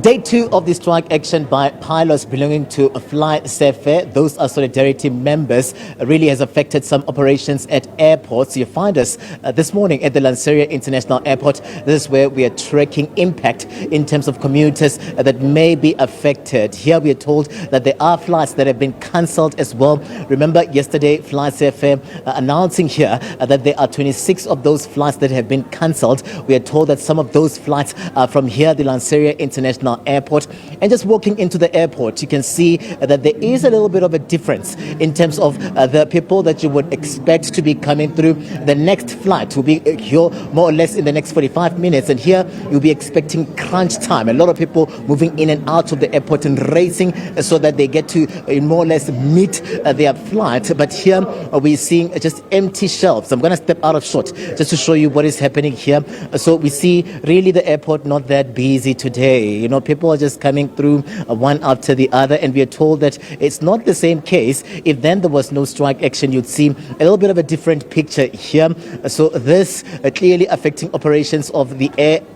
Day 2 of the strike action by pilots belonging to FlySafair, those are solidarity members, really has affected some operations at airports. You find us this morning at the Lanseria International Airport. This is where we are tracking impact in terms of commuters that may be affected. Here we are told that there are flights that have been cancelled as well. Remember yesterday FlySafair announcing here that there are 26 of those flights that have been cancelled. We are told that some of those flights are from here, the Lanseria International Airport. And just walking into the airport, you can see that there is a little bit of a difference in terms of the people that you would expect to be coming through. The next flight will be here more or less in the next 45 minutes, and here you'll be expecting crunch time. A lot of people moving in and out of the airport and racing so that they get to more or less meet their flight. But here we're seeing just empty shelves. I'm going to step out of shot just to show you what is happening here. So we see really the airport not that busy today. You know, people are just coming through one after the other, and we are told that it's not the same case. If then there was no strike action, you'd see a little bit of a different picture here. So this clearly affecting operations of the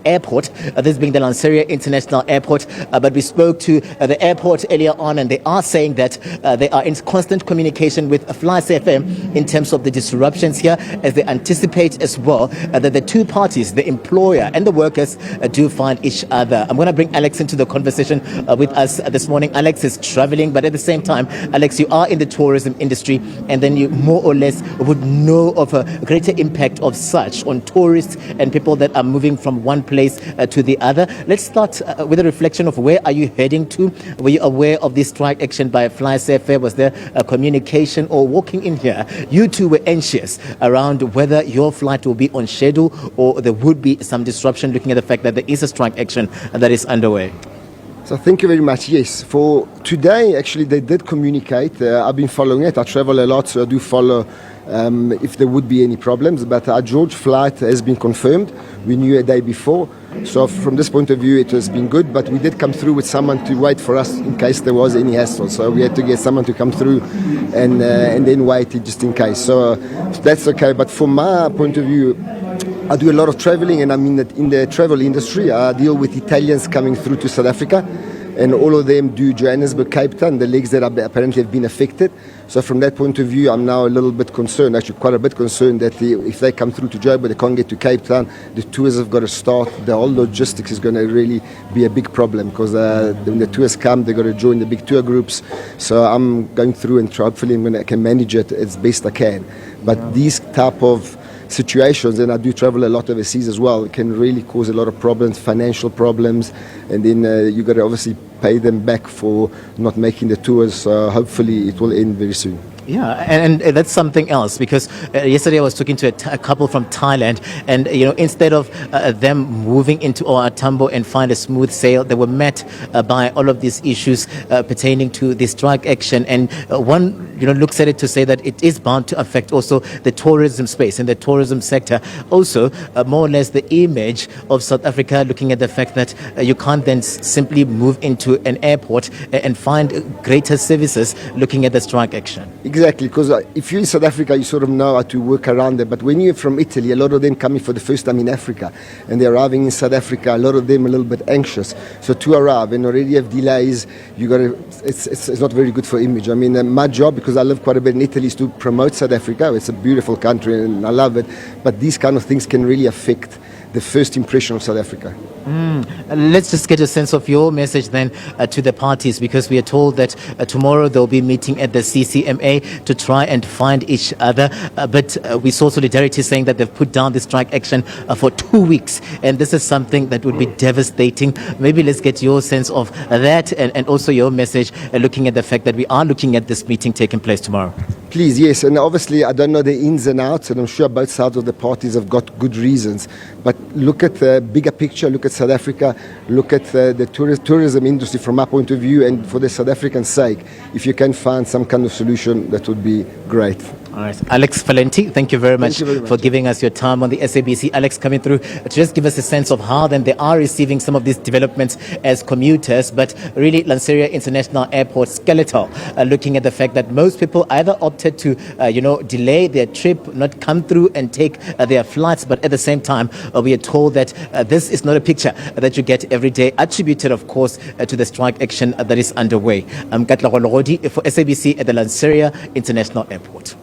airport, this being the Lanseria International Airport. But we spoke to the airport earlier on, and they are saying that they are in constant communication with FlySafair in terms of the disruptions here, as they anticipate as well that the two parties, the employer and the workers, do find each other. I'm going to bring Alex into the conversation with us this morning. Alex is traveling, but at the same time, Alex, you are in the tourism industry, and then you more or less would know of a greater impact of such on tourists and people that are moving from one place to the other. Let's start with a reflection of where are you heading to? Were you aware of this strike action by FlySafair? Was there a communication, or walking in here, you two were anxious around whether your flight will be on schedule or there would be some disruption, looking at the fact that there is a strike action that is underway? So thank you very much. Yes, for today, actually, they did communicate. I've been following it. I travel a lot, so I do follow if there would be any problems. But our George flight has been confirmed. We knew a day before. So from this point of view, it has been good. But we did come through with someone to wait for us in case there was any hassle. So we had to get someone to come through and then wait just in case. So that's okay. But from my point of view, I do a lot of traveling, and I'm in the travel industry. I deal with Italians coming through to South Africa, and all of them do Johannesburg, Cape Town, the legs that apparently have been affected. So from that point of view, I'm now a little bit concerned, actually quite a bit concerned, that if they come through to Joburg, they can't get to Cape Town. The tours have got to start. The whole logistics is going to really be a big problem, because when the tours come, they've got to join the big tour groups. So I'm going through, and hopefully I can manage it as best I can. But these type of situations, and I do travel a lot overseas as well, it can really cause a lot of problems, financial problems, and then you got to obviously pay them back for not making the tours. So hopefully it will end very soon. Yeah, and that's something else, because yesterday I was talking to a couple from Thailand, and you know, instead of them moving into OR Tambo and find a smooth sail, they were met by all of these issues pertaining to the strike action. And one looks at it to say that it is bound to affect also the tourism space and the tourism sector, also more or less the image of South Africa, looking at the fact that you can't then simply move into an airport and find greater services, looking at the strike action. Exactly, because if you're in South Africa, you sort of know how to work around it. But when you're from Italy, a lot of them coming for the first time in Africa, and they're arriving in South Africa, a lot of them a little bit anxious. So to arrive and already have delays, it's not very good for image. I mean, my job, because I live quite a bit in Italy, is to promote South Africa. It's a beautiful country, and I love it. But these kind of things can really affect the first impression of South Africa. Let's just get a sense of your message then to the parties, because we are told that tomorrow they'll be meeting at the CCMA to try and find each other. But we saw Solidarity saying that they've put down the strike action for 2 weeks, and this is something that would be devastating. Maybe let's get your sense of that, and also your message looking at the fact that we are looking at this meeting taking place tomorrow. Please, yes, and obviously I don't know the ins and outs, and I'm sure both sides of the parties have got good reasons. But look at the bigger picture, look at South Africa, look at the tourism industry from my point of view, and for the South African sake, if you can find some kind of solution, that would be great. All right. Alex Valenti, thank you very much for giving us your time on the SABC. Alex, coming through to just give us a sense of how then they are receiving some of these developments as commuters, but really Lanseria International Airport skeletal, looking at the fact that most people either opt expected to, delay their trip, not come through and take their flights. But at the same time, we are told that this is not a picture that you get every day, attributed, of course, to the strike action that is underway. I'm Katla Gologodi for SABC at the Lanseria International Airport.